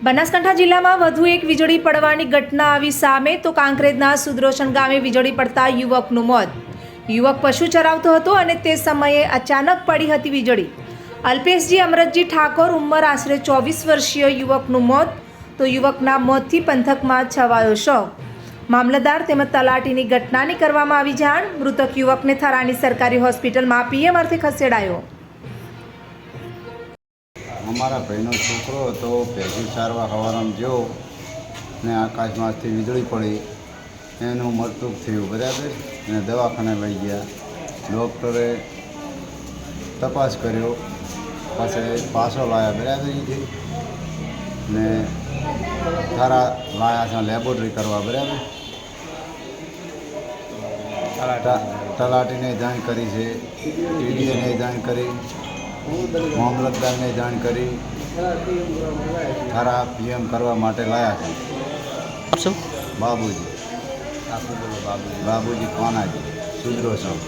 બનાસકાંઠા જિલ્લામાં વધુ એક વીજળી પડવાની ઘટના આવી સામે તો કાંકરેજના સુદર્શન ગામે વીજળી પડતા યુવકનું મોત। યુવક પશુ ચરાવતો હતો અને તે સમયે અચાનક પડી હતી વીજળી। અલ્પેશજી અમરતજી ઠાકોર ઉંમર આશરે 24 વર્ષીય યુવકનું મોત। તો યુવકના મોતથી પંથકમાં છવાયો શોક। મામલતદાર તેમજ તલાટીની ઘટનાની કરવામાં આવી જાણ। મૃતક યુવકને થરાની સરકારી હોસ્પિટલમાં પીએમ અર્થે ખસેડાયો। અમારા ભાઈનો છોકરો હતો, ભેગું ચારવા હવારમાં જો ને આકાશમાંથી વીજળી પડી, એનું મૃત્યુ થયું બરાબર। એને દવાખાને લઈ ગયા, ડૉક્ટરે તપાસ કર્યો, પછી પાછો લાવ્યા બરાબર ને થારા લાયા છે લેબોરેટરી કરવા બરાબર। તલાટીને જાણ કરી છે, ટીડીઓને જાણ કરી, મામલતદારને જાણ કરી, થારા પીએમ કરવા માટે લાયા છે। બાબુજી, બાબુજી કોનાજી સુદર્શન।